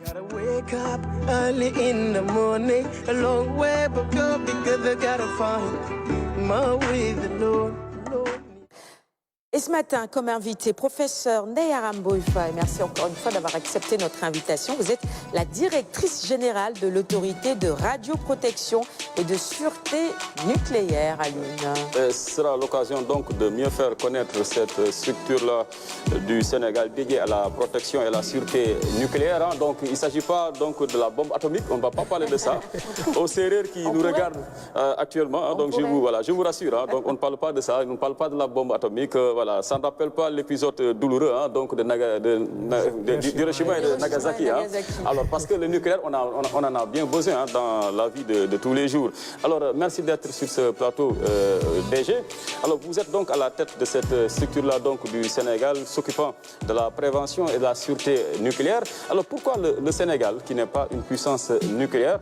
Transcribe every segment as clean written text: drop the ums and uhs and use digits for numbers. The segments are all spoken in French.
Gotta wake up early in the morning, a long way but go because I gotta find my way, the Lord. Et ce matin, comme invité, professeur Neyaram Boifa, et merci encore une fois d'avoir accepté notre invitation. Vous êtes la directrice générale de l'autorité de radioprotection et de sûreté nucléaire à Lune. Ce sera l'occasion donc de mieux faire connaître cette structure-là du Sénégal dédiée à la protection et à la sûreté nucléaire. Donc il ne s'agit pas donc de la bombe atomique, on ne va pas parler de ça. Aux Sérères qui nous regardent actuellement, donc je vous rassure, donc on ne parle pas de ça, on ne parle pas de la bombe atomique. Voilà, ça ne rappelle pas l'épisode douloureux donc d'Hiroshima et de Nagasaki. Alors, parce que le nucléaire, on en a bien besoin dans la vie de tous les jours. Alors, merci d'être sur ce plateau, DG. Alors, vous êtes donc à la tête de cette structure-là du Sénégal, s'occupant de la prévention et de la sûreté nucléaire. Alors, pourquoi le Sénégal, qui n'est pas une puissance nucléaire,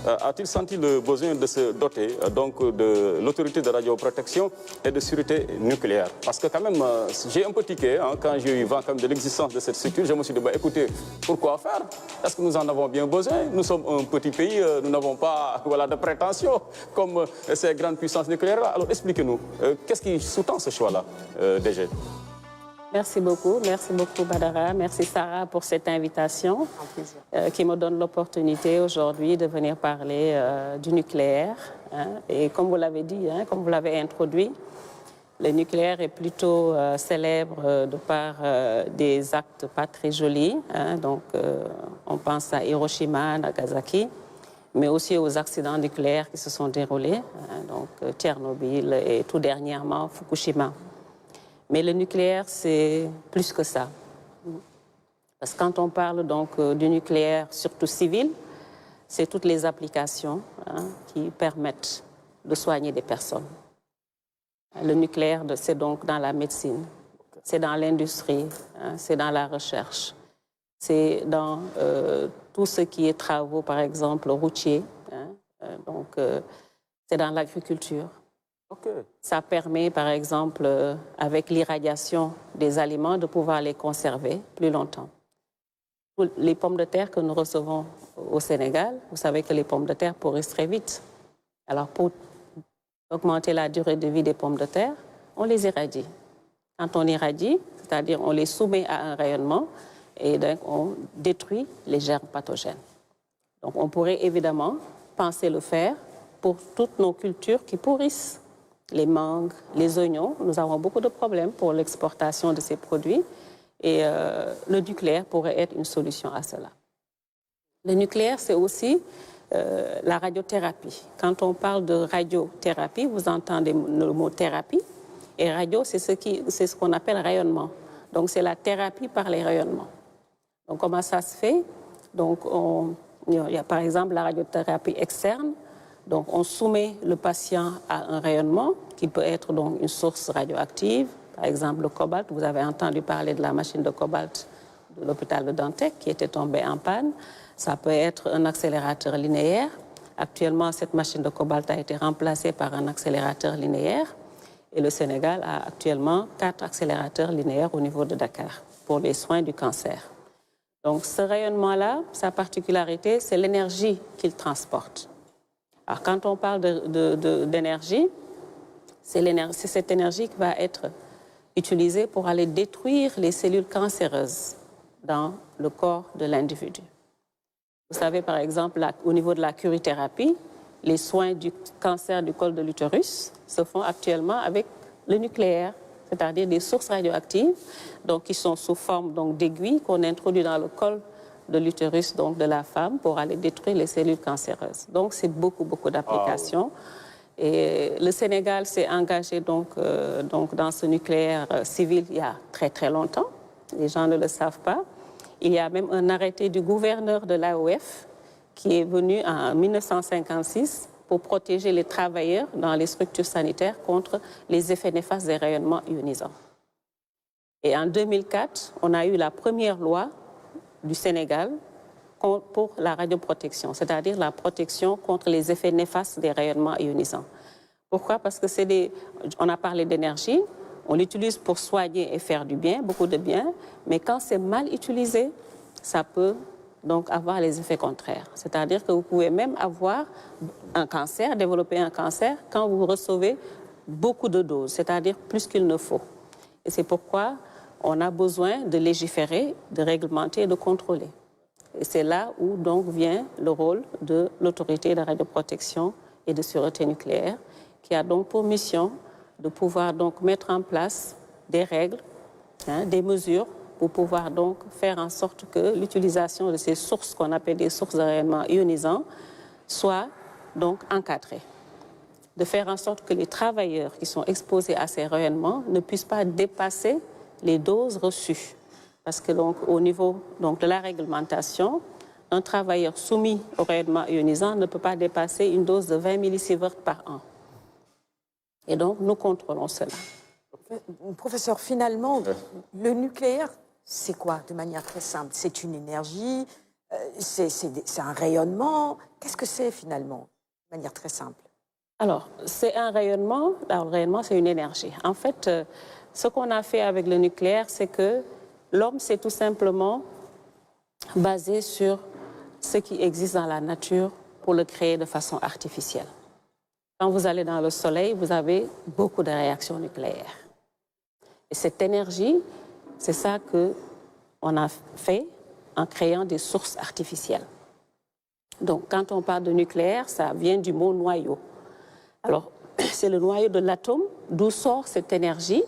a-t-il senti le besoin de se doter de l'autorité de radioprotection et de sûreté nucléaire? Parce que quand même, j'ai un peu tiqué quand j'ai eu vent de l'existence de cette structure. Je me suis dit, écoutez, pourquoi faire? Est-ce que nous en avons bien besoin? Nous sommes un petit pays, nous n'avons pas de prétention comme ces grandes puissances nucléaires-là. Alors expliquez-nous, qu'est-ce qui sous-tend ce choix-là, DG? Merci beaucoup Badara, merci Sarah pour cette invitation qui me donne l'opportunité aujourd'hui de venir parler du nucléaire. Et comme vous l'avez dit, comme vous l'avez introduit, le nucléaire est plutôt célèbre de par des actes pas très jolis. On pense à Hiroshima, Nagasaki, mais aussi aux accidents nucléaires qui se sont déroulés, Tchernobyl et tout dernièrement Fukushima. Mais le nucléaire, c'est plus que ça. Parce que quand on parle du nucléaire, surtout civil, c'est toutes les applications qui permettent de soigner des personnes. Le nucléaire, c'est donc dans la médecine, c'est dans l'industrie, c'est dans la recherche, c'est dans tout ce qui est travaux, par exemple, routiers, c'est dans l'agriculture. Ça permet, par exemple, avec l'irradiation des aliments, de pouvoir les conserver plus longtemps. Les pommes de terre que nous recevons au Sénégal, vous savez que les pommes de terre pourrissent très vite. Alors, pour augmenter la durée de vie des pommes de terre, on les irradie. Quand on irradie, c'est-à-dire on les soumet à un rayonnement et donc on détruit les germes pathogènes. Donc, on pourrait évidemment penser le faire pour toutes nos cultures qui pourrissent. Les mangues, les oignons, nous avons beaucoup de problèmes pour l'exportation de ces produits et le nucléaire pourrait être une solution à cela. Le nucléaire, c'est aussi la radiothérapie. Quand on parle de radiothérapie, vous entendez le mot thérapie et radio, c'est ce qu'on appelle rayonnement. Donc, c'est la thérapie par les rayonnements. Donc, comment ça se fait? Donc, il y a par exemple la radiothérapie externe. Donc, on soumet le patient à un rayonnement qui peut être donc une source radioactive, par exemple le cobalt. Vous avez entendu parler de la machine de cobalt de l'hôpital de Dantec qui était tombée en panne. Ça peut être un accélérateur linéaire. Actuellement, cette machine de cobalt a été remplacée par un accélérateur linéaire. Et le Sénégal a actuellement 4 accélérateurs linéaires au niveau de Dakar pour les soins du cancer. Donc, ce rayonnement-là, sa particularité, c'est l'énergie qu'il transporte. Alors, quand on parle d'énergie, c'est cette énergie qui va être utilisée pour aller détruire les cellules cancéreuses dans le corps de l'individu. Vous savez, par exemple, au niveau de la curithérapie, les soins du cancer du col de l'utérus se font actuellement avec le nucléaire, c'est-à-dire des sources radioactives qui sont sous forme d'aiguilles qu'on introduit dans le col de l'utérus de la femme pour aller détruire les cellules cancéreuses. Donc, c'est beaucoup d'applications. Et le Sénégal s'est engagé dans ce nucléaire civil il y a très longtemps. Les gens ne le savent pas. Il y a même un arrêté du gouverneur de l'AOF qui est venu en 1956 pour protéger les travailleurs dans les structures sanitaires contre les effets néfastes des rayonnements ionisants. Et en 2004, on a eu la première loi du Sénégal pour la radioprotection, c'est-à-dire la protection contre les effets néfastes des rayonnements ionisants. Pourquoi? Parce que on a parlé d'énergie, on l'utilise pour soigner et faire du bien, beaucoup de bien, mais quand c'est mal utilisé, ça peut donc avoir les effets contraires. C'est-à-dire que vous pouvez même avoir un cancer, développer un cancer, quand vous recevez beaucoup de doses, c'est-à-dire plus qu'il ne faut. Et c'est pourquoi on a besoin de légiférer, de réglementer, de contrôler. Et c'est là où donc vient le rôle de l'autorité de radioprotection et de sûreté nucléaire, qui a donc pour mission de pouvoir donc mettre en place des règles, des mesures pour pouvoir donc faire en sorte que l'utilisation de ces sources qu'on appelle des sources de rayonnement ionisant soit donc encadrée. De faire en sorte que les travailleurs qui sont exposés à ces rayonnements ne puissent pas dépasser les doses reçues. Parce que donc, au niveau donc, de la réglementation, un travailleur soumis au rayonnement ionisant ne peut pas dépasser une dose de 20 millisieverts par an. Et donc, nous contrôlons cela. Professeur, finalement, le nucléaire, c'est quoi de manière très simple? C'est une énergie, c'est un rayonnement. Qu'est-ce que c'est finalement, de manière très simple? Alors, c'est un rayonnement. Alors, le rayonnement, c'est une énergie. En fait, ce qu'on a fait avec le nucléaire, c'est que l'homme s'est tout simplement basé sur ce qui existe dans la nature pour le créer de façon artificielle. Quand vous allez dans le soleil, vous avez beaucoup de réactions nucléaires. Et cette énergie, c'est ça qu'on a fait en créant des sources artificielles. Donc, quand on parle de nucléaire, ça vient du mot noyau. Alors, c'est le noyau de l'atome d'où sort cette énergie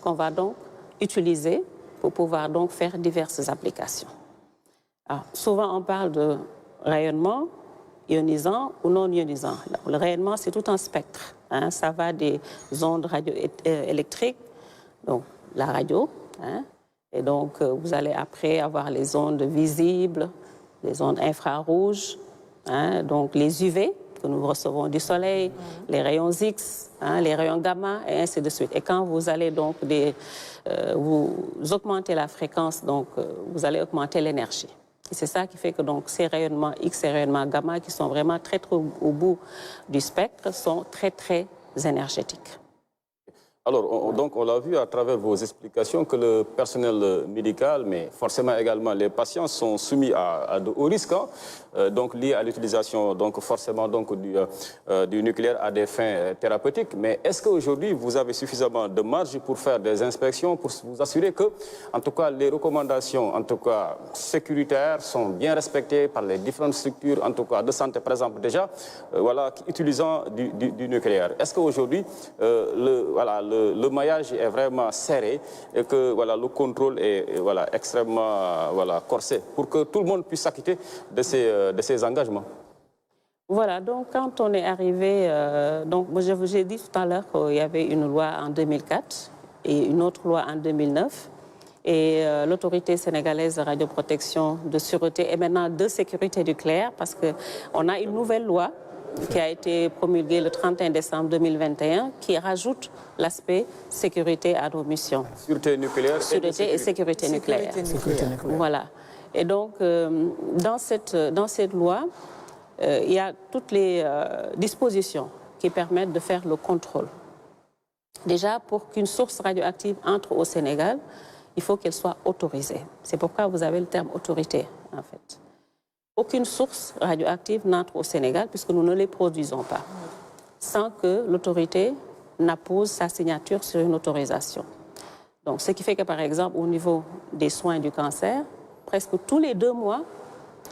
qu'on va donc utiliser pour pouvoir donc faire diverses applications. Alors, souvent, on parle de rayonnement ionisant ou non ionisant. Le rayonnement, c'est tout un spectre. Ça va des ondes radioélectriques, donc la radio, et donc vous allez après avoir les ondes visibles, les ondes infrarouges, donc les UV que nous recevons du soleil, les rayons X, les rayons gamma, et ainsi de suite. Et quand vous allez donc vous augmentez la fréquence, donc vous allez augmenter l'énergie. Et c'est ça qui fait que donc, ces rayonnements X et rayonnements gamma, qui sont vraiment très au bout du spectre, sont très, très énergétiques. Alors, donc, on l'a vu à travers vos explications que le personnel médical, mais forcément également les patients, sont soumis à de hauts risques, donc liés à l'utilisation, donc forcément donc du nucléaire à des fins thérapeutiques. Mais est-ce qu'aujourd'hui vous avez suffisamment de marge pour faire des inspections, pour vous assurer que, en tout cas, les recommandations, en tout cas sécuritaires, sont bien respectées par les différentes structures, en tout cas de santé, par exemple déjà, voilà, utilisant du nucléaire. Est-ce qu'aujourd'hui le maillage est vraiment serré et que voilà, le contrôle est voilà, extrêmement corsé pour que tout le monde puisse s'acquitter de ces engagements? Voilà, donc quand on est arrivé, donc je vous ai dit tout à l'heure qu'il y avait une loi en 2004 et une autre loi en 2009. Et l'autorité sénégalaise de radioprotection, de sûreté et maintenant de sécurité nucléaire, parce qu'on a une nouvelle loi qui a été promulguée le 31 décembre 2021, qui rajoute l'aspect sécurité à nos missions. Sûreté nucléaire et sécurité nucléaire. Voilà. Et donc, dans cette loi, il y a toutes les dispositions qui permettent de faire le contrôle. Déjà, pour qu'une source radioactive entre au Sénégal, il faut qu'elle soit autorisée. C'est pourquoi vous avez le terme autorité, en fait. Aucune source radioactive n'entre au Sénégal, puisque nous ne les produisons pas, sans que l'autorité n'appose sa signature sur une autorisation. Donc, ce qui fait que, par exemple, au niveau des soins du cancer, presque tous les 2 mois,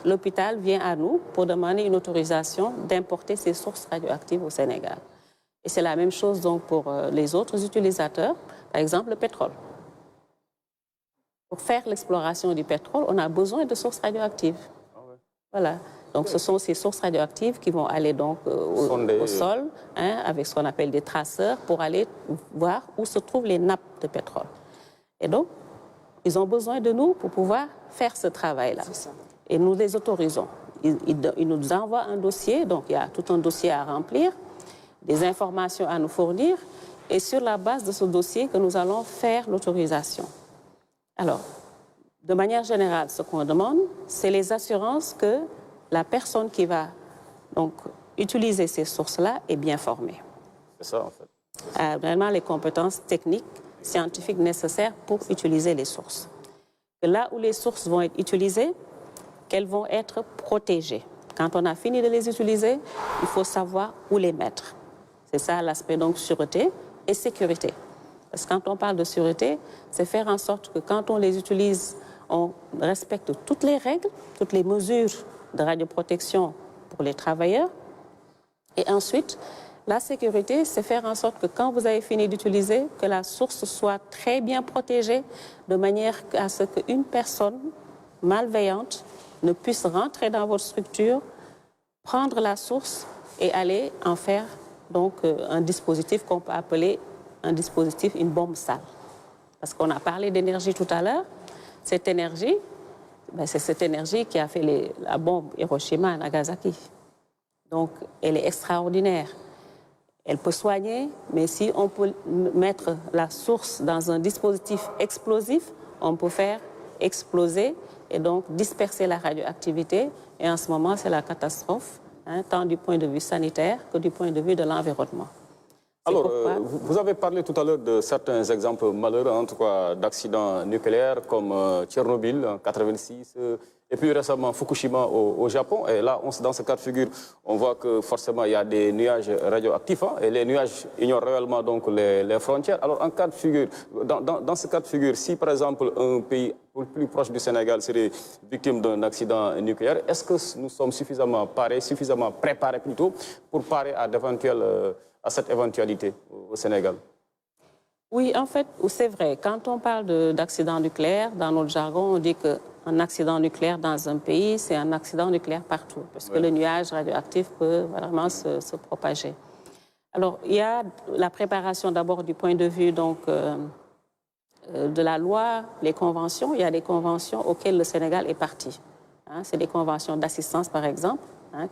l'hôpital vient à nous pour demander une autorisation d'importer ces sources radioactives au Sénégal. Et c'est la même chose donc pour les autres utilisateurs, par exemple le pétrole. Pour faire l'exploration du pétrole, on a besoin de sources radioactives. Voilà. Donc, ce sont ces sources radioactives qui vont aller donc au sol, avec ce qu'on appelle des traceurs, pour aller voir où se trouvent les nappes de pétrole. Et donc, ils ont besoin de nous pour pouvoir faire ce travail-là. Et nous les autorisons. Ils nous envoient un dossier, donc il y a tout un dossier à remplir, des informations à nous fournir, et sur la base de ce dossier que nous allons faire l'autorisation. Alors, de manière générale, ce qu'on demande, c'est les assurances que la personne qui va donc utiliser ces sources-là est bien formée. C'est ça, en fait. A vraiment les compétences techniques, scientifiques nécessaires pour utiliser les sources. Et là où les sources vont être utilisées, qu'elles vont être protégées. Quand on a fini de les utiliser, il faut savoir où les mettre. C'est ça l'aspect donc sûreté et sécurité. Parce que quand on parle de sûreté, c'est faire en sorte que quand on les utilise, on respecte toutes les règles, toutes les mesures de radioprotection pour les travailleurs. Et ensuite, la sécurité, c'est faire en sorte que quand vous avez fini d'utiliser, que la source soit très bien protégée, de manière à ce qu'une personne malveillante ne puisse rentrer dans votre structure, prendre la source et aller en faire donc un dispositif qu'on peut appeler un dispositif, une bombe sale. Parce qu'on a parlé d'énergie tout à l'heure. Cette énergie, c'est cette énergie qui a fait la bombe Hiroshima et Nagasaki. Donc, elle est extraordinaire. Elle peut soigner, mais si on peut mettre la source dans un dispositif explosif, on peut faire exploser et donc disperser la radioactivité. Et en ce moment, c'est la catastrophe, tant du point de vue sanitaire que du point de vue de l'environnement. Alors, vous avez parlé tout à l'heure de certains exemples malheureux, en tout cas d'accidents nucléaires comme Tchernobyl en 1986 et plus récemment Fukushima au Japon. Et là, dans ce cas de figure, on voit que forcément il y a des nuages radioactifs et les nuages ignorent réellement donc les frontières. Alors, en cas de figure, dans ce cas de figure, si par exemple un pays plus proche du Sénégal serait victime d'un accident nucléaire, est-ce que nous sommes suffisamment préparés plutôt pour parer à cette éventualité au Sénégal? Oui, en fait, c'est vrai. Quand on parle d'accident nucléaire, dans notre jargon, on dit qu'un accident nucléaire dans un pays, c'est un accident nucléaire partout, parce que le nuage radioactif peut vraiment se propager. Alors, il y a la préparation d'abord du point de vue donc, de la loi, les conventions. Il y a des conventions auxquelles le Sénégal est parti. C'est des conventions d'assistance, par exemple,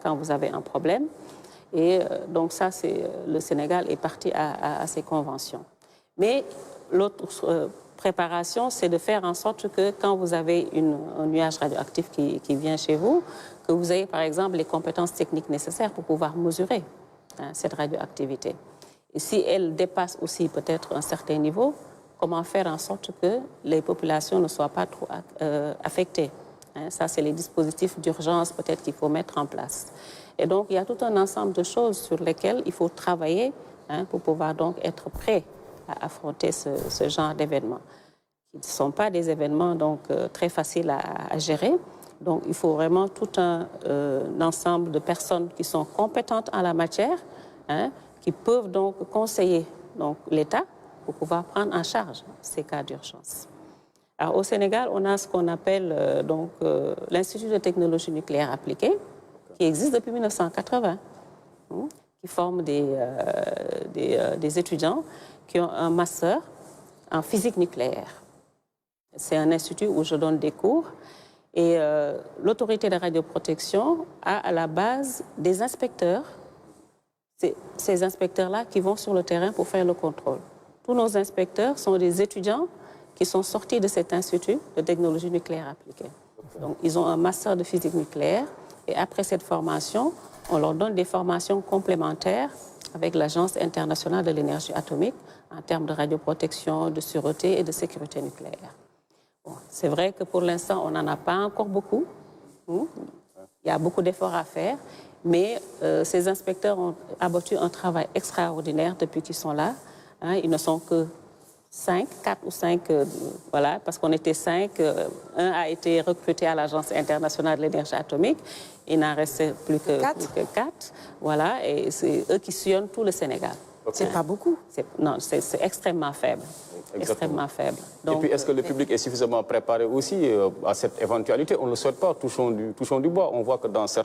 quand vous avez un problème. Et donc ça, le Sénégal est parti à ces conventions. Mais l'autre préparation, c'est de faire en sorte que quand vous avez un nuage radioactif qui vient chez vous, que vous ayez par exemple les compétences techniques nécessaires pour pouvoir mesurer cette radioactivité. Et si elle dépasse aussi peut-être un certain niveau, comment faire en sorte que les populations ne soient pas trop affectées. Ça, c'est les dispositifs d'urgence peut-être qu'il faut mettre en place. Et donc, il y a tout un ensemble de choses sur lesquelles il faut travailler pour pouvoir donc être prêt à affronter ce genre d'événements. Ils ne sont pas des événements donc, très faciles à gérer. Donc, il faut vraiment tout un ensemble de personnes qui sont compétentes en la matière, qui peuvent donc conseiller l'État pour pouvoir prendre en charge ces cas d'urgence. Alors, au Sénégal, on a ce qu'on appelle l'Institut de technologie nucléaire appliquée, qui existe depuis 1980, qui forme des étudiants qui ont un master en physique nucléaire. C'est un institut où je donne des cours et l'autorité de radioprotection a à la base des inspecteurs, ces inspecteurs-là qui vont sur le terrain pour faire le contrôle. Tous nos inspecteurs sont des étudiants qui sont sortis de cet institut de technologie nucléaire appliquée. Donc, ils ont un master de physique nucléaire. Et après cette formation, on leur donne des formations complémentaires avec l'Agence internationale de l'énergie atomique en termes de radioprotection, de sûreté et de sécurité nucléaire. Bon, c'est vrai que pour l'instant, on n'en a pas encore beaucoup. Il y a beaucoup d'efforts à faire, mais ces inspecteurs ont abattu un travail extraordinaire depuis qu'ils sont là. Ils ne sont que 4 ou 5, voilà, parce qu'on était 5. Un a été recruté à l'Agence internationale de l'énergie atomique. Il n'en restait plus que 4. Voilà, et c'est eux qui sillonnent tout le Sénégal. Okay. C'est pas beaucoup. Non, c'est extrêmement faible. Exactement. Extrêmement faible. Donc, et puis, est-ce que le public est suffisamment préparé aussi à cette éventualité? On ne le souhaite pas, touchons du bois. On voit que dans certains